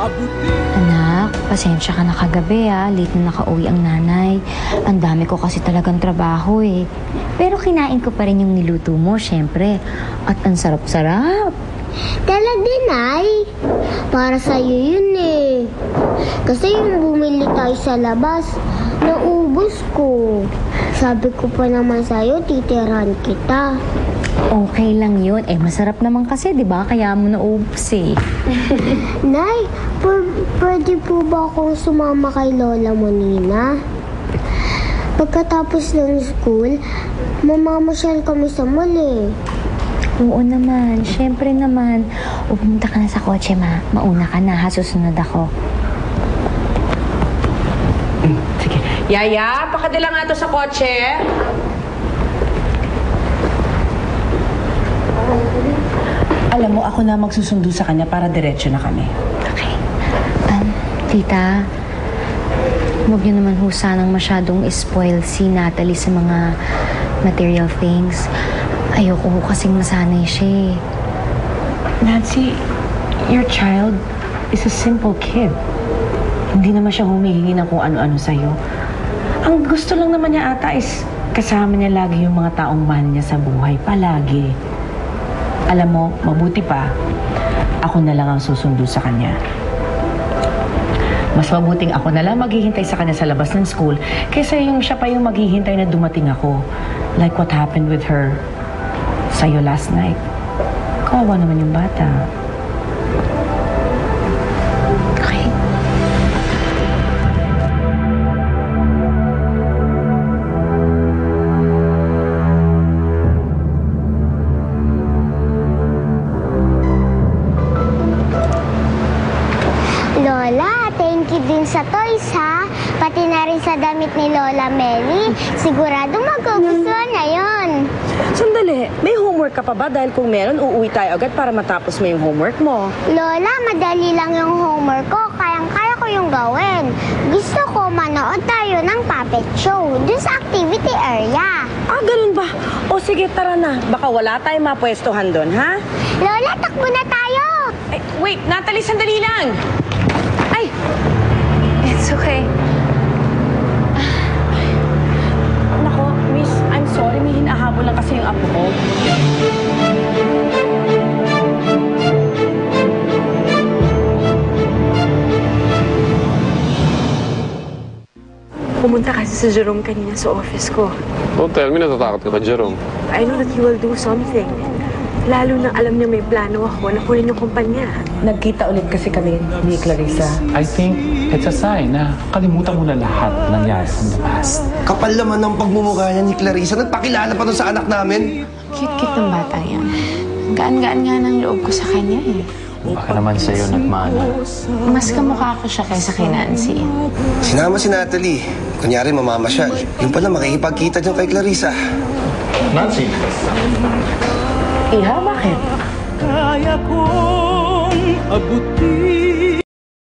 Anak, pasensya ka na kagabi late na nakauwi ang nanay. Ang dami ko kasi talagang trabaho eh. Pero kinain ko pa rin yung niluto mo, syempre. At ang sarap-sarap. Talaga, Nay. Para sa'yo yun eh. Kasi yung bumili tayo sa labas, naubos ko. Sabi ko pa naman sa'yo, titirahan kita. Okay lang yun. Masarap naman kasi, di ba? Kaya mo naubos eh. Nay, pwede po ba akong sumama kay Lola Monina? Pagkatapos ng school, mamamasyal kami sa mall eh. Oo naman. Siyempre naman. Pumunta ka na sa kotse, ma. Mauna ka na, susunod ako. Sige. Yaya, pakadala nga ito sa kotse. Alam mo, ako na magsusundo sa kanya para diretso na kami. Okay. Tita, huwag niyo naman sanang masyadong spoil si Natalie sa mga material things. Ayoko kasing masanay siya eh. Nancy, your child is a simple kid. Hindi naman siya humihingi ng kung ano-ano sa'yo. Ang gusto lang naman niya ata is kasama niya lagi yung mga taong mahal niya sa buhay. Palagi. Alam mo, mabuti pa, ako na lang ang susundo sa kanya. Mas mabuting ako na lang maghihintay sa kanya sa labas ng school kaysa yung siya pa yung maghihintay na dumating ako. Like what happened with her sa'yo last night. Kawawa naman yung bata. Okay. Lola, thank you din sa toys ha. Pati na rin sa damit ni Lola Meli. Sigurado magugustuhan na yun. Sandali, may homework ka pa ba? Dahil kung meron, uuwi tayo agad para matapos mo yung homework mo. Lola, madali lang yung homework ko. Kayang-kaya ko yung gawin. Gusto ko manood tayo ng puppet show dun sa activity area. Ah, ganun ba? O sige, tara na. Baka wala tayong mapwestuhan doon, ha? Lola, takbo na tayo! Wait, Natalie, sandali lang! Ay! It's okay. Nako, miss, I'm sorry. May hinahabol lang kasi yung apo ko. Pumunta kasi sa Jerome kanina sa office ko. Don't tell me natatakot ka kay Jerome. I know that he will do something. Lalo na alam niya may plano ako na kunin yung kumpanya. Nagkita ulit kasi kami ni Clarissa. I think it's a sign na kalimutan mo na lahat nangyari from the past. Kapal naman ng pagmumukha niya ni Clarissa. Nagpakilala pa doon sa anak namin. Cute-cute ng bata yan. Gaan-gaan nga ng loob ko sa kanya eh. Baka naman sa'yo nagmana. Mas kamukha ko siya kaysa kay Nancy. Sinama si Natalie. Kunyari mamamasyal. Yung pala makikipagkita dyan kay Clarissa. Nancy! Iha, bakit? Kaya kong abutin